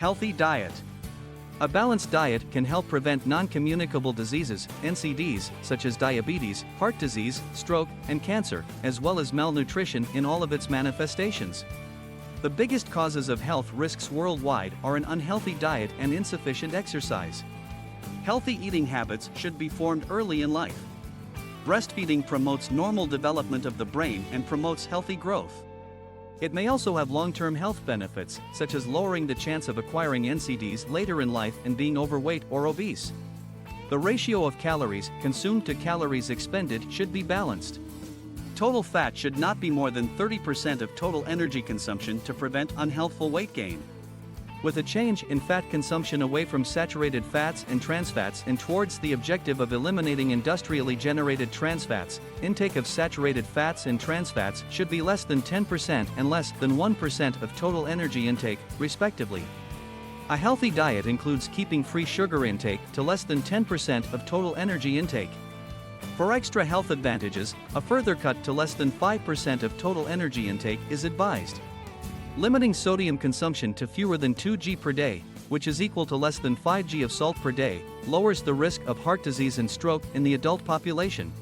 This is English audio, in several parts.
Healthy diet. A balanced diet can help prevent non-communicable diseases, NCDs, such as diabetes, heart disease, stroke, and cancer, as well as malnutrition in all of its manifestations. The biggest causes of health risks worldwide are an unhealthy diet and insufficient exercise. Healthy eating habits should be formed early in life. Breastfeeding promotes normal development of the brain and promotes healthy growth. It may also have long-term health benefits, such as lowering the chance of acquiring NCDs later in life and being overweight or obese. The ratio of calories consumed to calories expended should be balanced. Total fat should not be more than 30% of total energy consumption to prevent unhealthful weight gain. With a change in fat consumption away from saturated fats and trans fats and towards the objective of eliminating industrially generated trans fats, intake of saturated fats and trans fats should be less than 10% and less than 1% of total energy intake, respectively. A healthy diet includes keeping free sugar intake to less than 10% of total energy intake. For extra health advantages, a further cut to less than 5% of total energy intake is advised. Limiting sodium consumption to fewer than 2 g per day, which is equal to less than 5 g of salt per day, lowers the risk of heart disease and stroke in the adult population.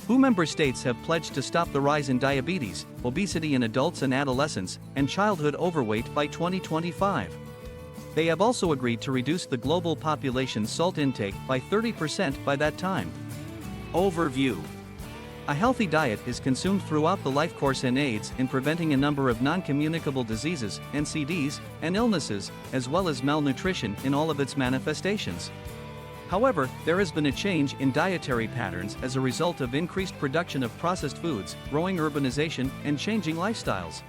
WHO member states have pledged to stop the rise in diabetes, obesity in adults and adolescents, and childhood overweight by 2025. They have also agreed to reduce the global population's salt intake by 30% by that time. Overview. A healthy diet is consumed throughout the life course and aids in preventing a number of non-communicable diseases, NCDs, and illnesses, as well as malnutrition in all of its manifestations. However, there has been a change in dietary patterns as a result of increased production of processed foods, growing urbanization, and changing lifestyles.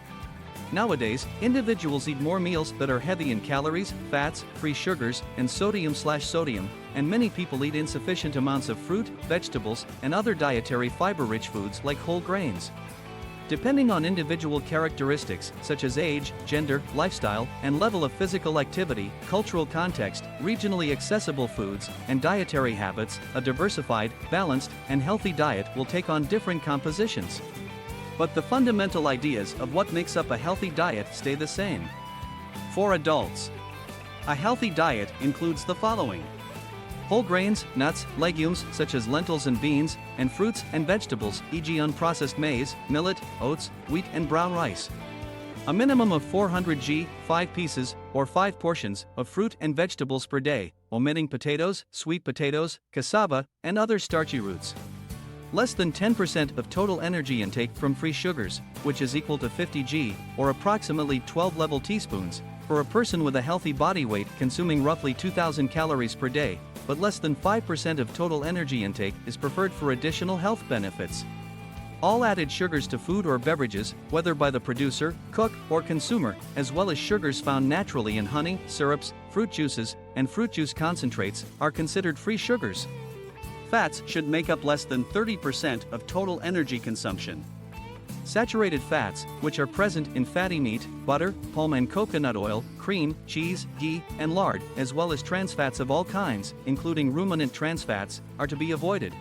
Nowadays, individuals eat more meals that are heavy in calories, fats, free sugars, and sodium, and many people eat insufficient amounts of fruit, vegetables, and other dietary fiber-rich foods like whole grains. Depending on individual characteristics, such as age, gender, lifestyle, and level of physical activity, cultural context, regionally accessible foods, and dietary habits, a diversified, balanced, and healthy diet will take on different compositions. But the fundamental ideas of what makes up a healthy diet stay the same. For adults, a healthy diet includes the following: whole grains, nuts, legumes such as lentils and beans, and fruits and vegetables, e.g. unprocessed maize, millet, oats, wheat and brown rice. A minimum of 400 g, 5 pieces, or 5 portions, of fruit and vegetables per day, omitting potatoes, sweet potatoes, cassava, and other starchy roots. Less than 10% of total energy intake from free sugars, which is equal to 50 g, or approximately 12 level teaspoons, for a person with a healthy body weight consuming roughly 2,000 calories per day, but less than 5% of total energy intake is preferred for additional health benefits. All added sugars to food or beverages, whether by the producer, cook, or consumer, as well as sugars found naturally in honey, syrups, fruit juices, and fruit juice concentrates, are considered free sugars. Fats should make up less than 30% of total energy consumption. Saturated fats, which are present in fatty meat, butter, palm and coconut oil, cream, cheese, ghee, and lard, as well as trans fats of all kinds, including ruminant trans fats, are to be avoided.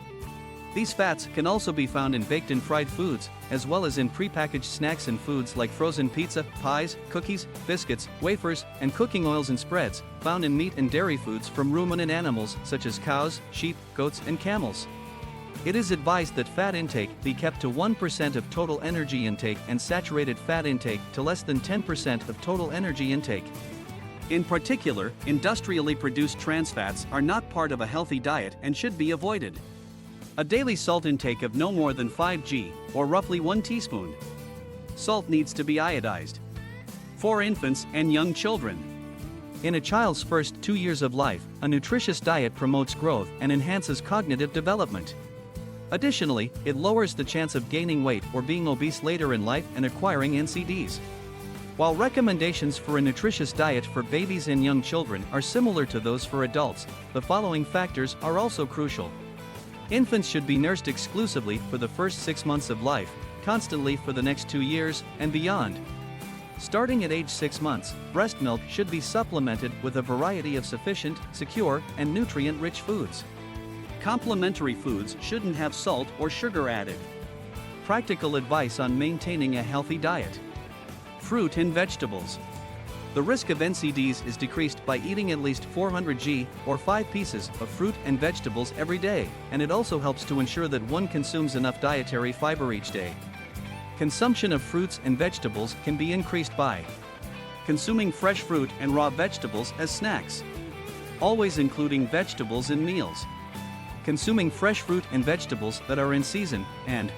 These fats can also be found in baked and fried foods, as well as in prepackaged snacks and foods like frozen pizza, pies, cookies, biscuits, wafers, and cooking oils and spreads, found in meat and dairy foods from ruminant animals such as cows, sheep, goats, and camels. It is advised that fat intake be kept to 1% of total energy intake and saturated fat intake to less than 10% of total energy intake. In particular, industrially produced trans fats are not part of a healthy diet and should be avoided. A daily salt intake of no more than 5 g, or roughly 1 teaspoon. Salt needs to be iodized. For infants and young children. In a child's first 2 years of life, a nutritious diet promotes growth and enhances cognitive development. Additionally, it lowers the chance of gaining weight or being obese later in life and acquiring NCDs. While recommendations for a nutritious diet for babies and young children are similar to those for adults, the following factors are also crucial. Infants should be nursed exclusively for the first 6 months of life, constantly for the next 2 years, and beyond. Starting at age 6 months, breast milk should be supplemented with a variety of sufficient, secure, and nutrient-rich foods. Complementary foods shouldn't have salt or sugar added. Practical advice on maintaining a healthy diet. Fruit and vegetables. The risk of NCDs is decreased by eating at least 400 g, or 5 pieces, of fruit and vegetables every day, and it also helps to ensure that one consumes enough dietary fiber each day. Consumption of fruits and vegetables can be increased by consuming fresh fruit and raw vegetables as snacks, always including vegetables in meals, consuming fresh fruit and vegetables that are in season, and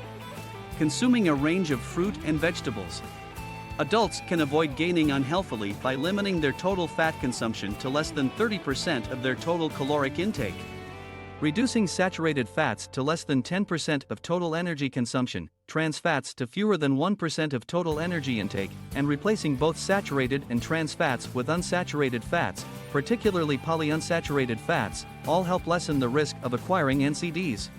consuming a range of fruit and vegetables. Adults can avoid gaining unhealthily by limiting their total fat consumption to less than 30% of their total caloric intake. Reducing saturated fats to less than 10% of total energy consumption, trans fats to fewer than 1% of total energy intake, and replacing both saturated and trans fats with unsaturated fats, particularly polyunsaturated fats, all help lessen the risk of acquiring NCDs.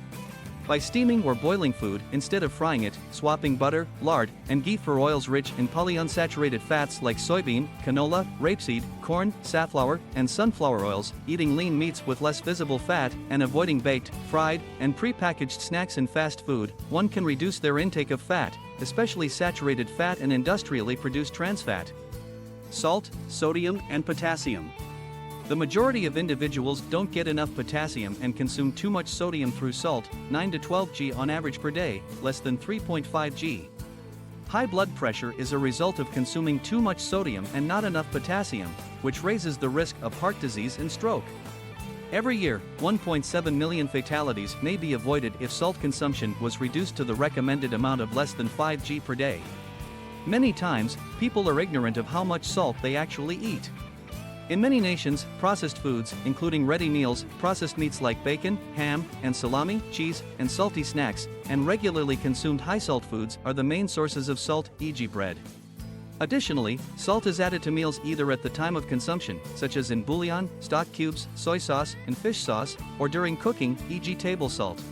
By steaming or boiling food instead of frying it, swapping butter, lard, and ghee for oils rich in polyunsaturated fats like soybean, canola, rapeseed, corn, safflower, and sunflower oils, eating lean meats with less visible fat, and avoiding baked, fried, and pre-packaged snacks in fast food, one can reduce their intake of fat, especially saturated fat and industrially produced trans fat. Salt, sodium, and potassium. The majority of individuals don't get enough potassium and consume too much sodium through salt, 9 to 12 g on average per day, less than 3.5 g. High blood pressure is a result of consuming too much sodium and not enough potassium, which raises the risk of heart disease and stroke. Every year, 1.7 million fatalities may be avoided if salt consumption was reduced to the recommended amount of less than 5 g per day. Many times, people are ignorant of how much salt they actually eat. In many nations, processed foods, including ready meals, processed meats like bacon, ham, and salami, cheese, and salty snacks, and regularly consumed high-salt foods are the main sources of salt, e.g. bread. Additionally, salt is added to meals either at the time of consumption, such as in bouillon, stock cubes, soy sauce, and fish sauce, or during cooking, e.g. table salt.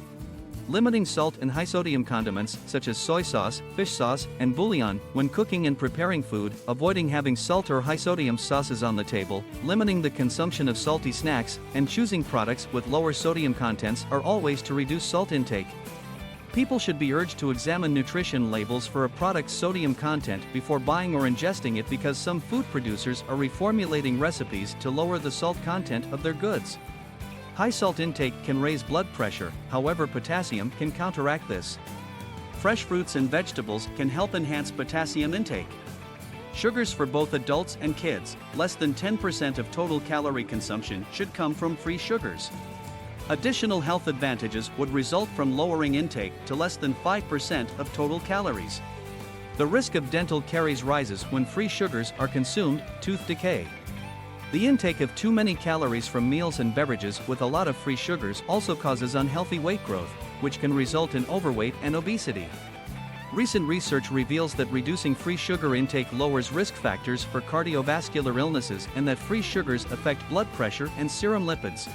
Limiting salt and high-sodium condiments, such as soy sauce, fish sauce, and bouillon, when cooking and preparing food, avoiding having salt or high-sodium sauces on the table, limiting the consumption of salty snacks, and choosing products with lower sodium contents are all ways to reduce salt intake. People should be urged to examine nutrition labels for a product's sodium content before buying or ingesting it because some food producers are reformulating recipes to lower the salt content of their goods. High salt intake can raise blood pressure, however potassium can counteract this. Fresh fruits and vegetables can help enhance potassium intake. Sugars for both adults and kids, less than 10% of total calorie consumption should come from free sugars. Additional health advantages would result from lowering intake to less than 5% of total calories. The risk of dental caries rises when free sugars are consumed, tooth decay. The intake of too many calories from meals and beverages with a lot of free sugars also causes unhealthy weight growth, which can result in overweight and obesity. Recent research reveals that reducing free sugar intake lowers risk factors for cardiovascular illnesses and that free sugars affect blood pressure and serum lipids.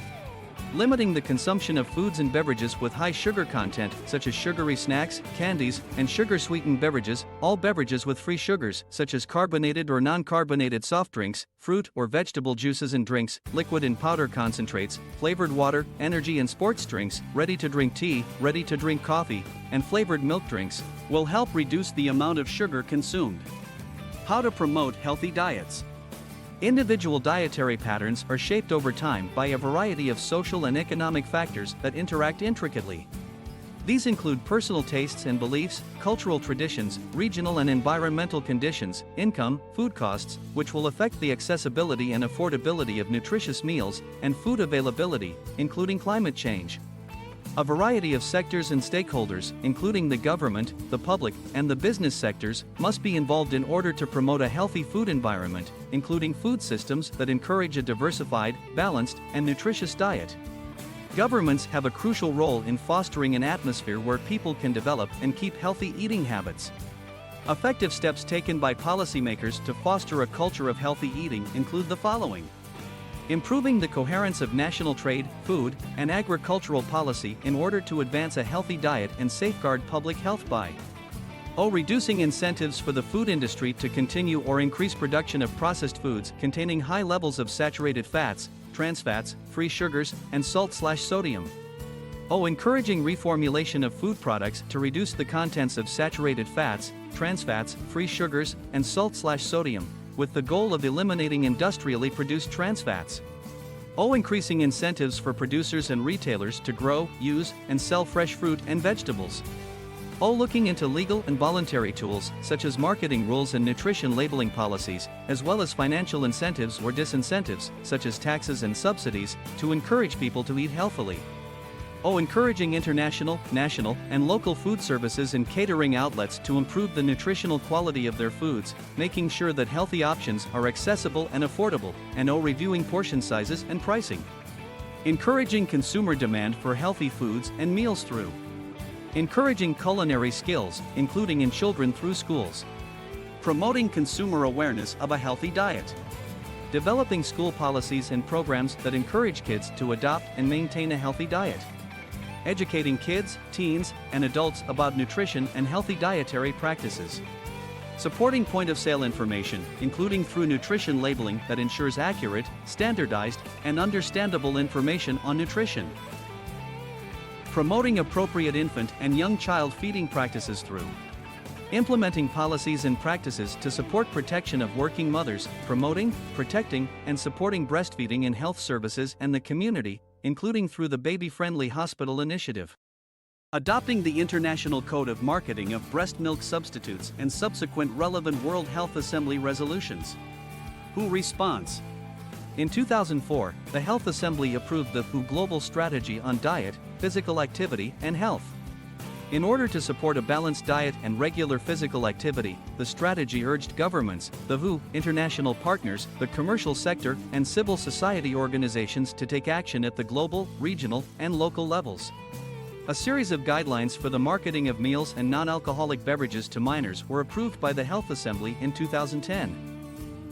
Limiting the consumption of foods and beverages with high sugar content, such as sugary snacks, candies, and sugar-sweetened beverages, all beverages with free sugars, such as carbonated or non-carbonated soft drinks, fruit or vegetable juices and drinks, liquid and powder concentrates, flavored water, energy and sports drinks, ready-to-drink tea, ready-to-drink coffee, and flavored milk drinks, will help reduce the amount of sugar consumed. How to promote healthy diets. Individual dietary patterns are shaped over time by a variety of social and economic factors that interact intricately. These include personal tastes and beliefs, cultural traditions, regional and environmental conditions, income, food costs, which will affect the accessibility and affordability of nutritious meals, and food availability, including climate change. A variety of sectors and stakeholders, including the government, the public, and the business sectors, must be involved in order to promote a healthy food environment, including food systems that encourage a diversified, balanced, and nutritious diet. Governments have a crucial role in fostering an atmosphere where people can develop and keep healthy eating habits. Effective steps taken by policymakers to foster a culture of healthy eating include the following. Improving the coherence of national trade, food, and agricultural policy in order to advance a healthy diet and safeguard public health by reducing incentives for the food industry to continue or increase production of processed foods containing high levels of saturated fats, trans fats, free sugars, and salt/sodium. Encouraging reformulation of food products to reduce the contents of saturated fats, trans fats, free sugars, and salt/sodium, with the goal of eliminating industrially produced trans fats. Increasing incentives for producers and retailers to grow, use, and sell fresh fruit and vegetables. Looking into legal and voluntary tools, such as marketing rules and nutrition labeling policies, as well as financial incentives or disincentives, such as taxes and subsidies, to encourage people to eat healthily. Encouraging international, national, and local food services and catering outlets to improve the nutritional quality of their foods, making sure that healthy options are accessible and affordable, and reviewing portion sizes and pricing. Encouraging consumer demand for healthy foods and meals through encouraging culinary skills, including in children through schools. Promoting consumer awareness of a healthy diet. Developing school policies and programs that encourage kids to adopt and maintain a healthy diet. Educating kids, teens, and adults about nutrition and healthy dietary practices. Supporting point-of-sale information, including through nutrition labeling that ensures accurate, standardized, and understandable information on nutrition. Promoting appropriate infant and young child feeding practices through implementing policies and practices to support protection of working mothers, promoting, protecting, and supporting breastfeeding in health services and the community, including through the Baby-Friendly Hospital Initiative. Adopting the International Code of Marketing of Breast Milk Substitutes and subsequent relevant World Health Assembly resolutions. WHO response. In 2004, the Health Assembly approved the WHO Global Strategy on Diet, Physical Activity, and Health. In order to support a balanced diet and regular physical activity, the strategy urged governments, the WHO, international partners, the commercial sector, and civil society organizations to take action at the global, regional, and local levels. A series of guidelines for the marketing of meals and non-alcoholic beverages to minors were approved by the Health Assembly in 2010.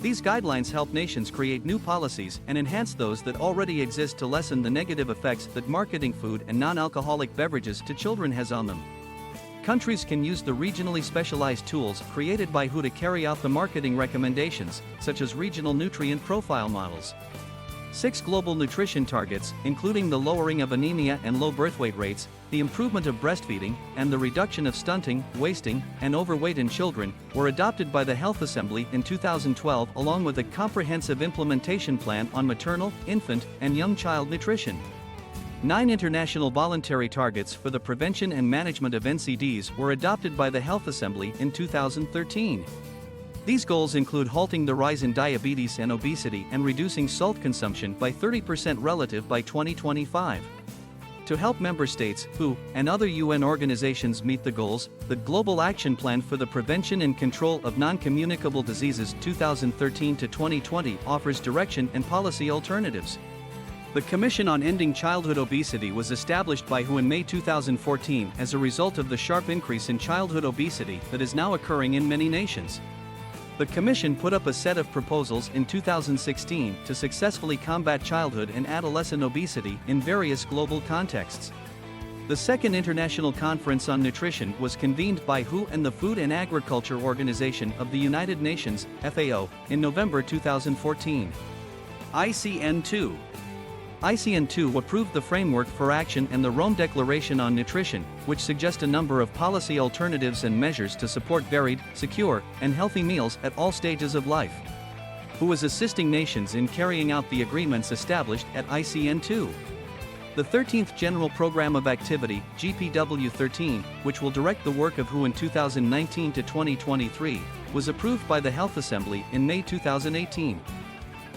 These guidelines help nations create new policies and enhance those that already exist to lessen the negative effects that marketing food and non-alcoholic beverages to children has on them. Countries can use the regionally specialized tools created by WHO to carry out the marketing recommendations, such as regional nutrient profile models. 6 global nutrition targets, including the lowering of anemia and low birth weight rates, the improvement of breastfeeding, and the reduction of stunting, wasting, and overweight in children, were adopted by the Health Assembly in 2012 along with a comprehensive implementation plan on maternal, infant, and young child nutrition. 9 international voluntary targets for the prevention and management of NCDs were adopted by the Health Assembly in 2013. These goals include halting the rise in diabetes and obesity and reducing salt consumption by 30% relative by 2025. To help member states, WHO, and other UN organizations meet the goals, the Global Action Plan for the Prevention and Control of Non-Communicable Diseases 2013 to 2020 offers direction and policy alternatives. The Commission on Ending Childhood Obesity was established by WHO in May 2014 as a result of the sharp increase in childhood obesity that is now occurring in many nations. The Commission put up a set of proposals in 2016 to successfully combat childhood and adolescent obesity in various global contexts. The Second International Conference on Nutrition was convened by WHO and the Food and Agriculture Organization of the United Nations, FAO, in November 2014. ICN2 ICN2 approved the Framework for Action and the Rome Declaration on Nutrition, which suggest a number of policy alternatives and measures to support varied, secure, and healthy meals at all stages of life. WHO is assisting nations in carrying out the agreements established at ICN2. The 13th General Program of Activity, GPW13, which will direct the work of WHO in 2019 to 2023, was approved by the Health Assembly in May 2018.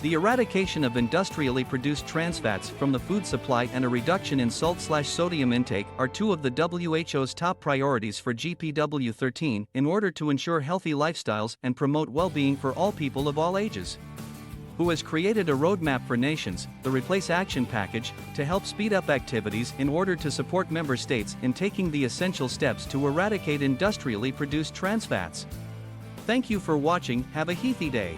The eradication of industrially produced trans fats from the food supply and a reduction in salt/sodium intake are 2 of the WHO's top priorities for GPW13 in order to ensure healthy lifestyles and promote well-being for all people of all ages. WHO has created a roadmap for nations, the Replace Action Package, to help speed up activities in order to support member states in taking the essential steps to eradicate industrially produced trans fats. Thank you for watching. Have a healthy day.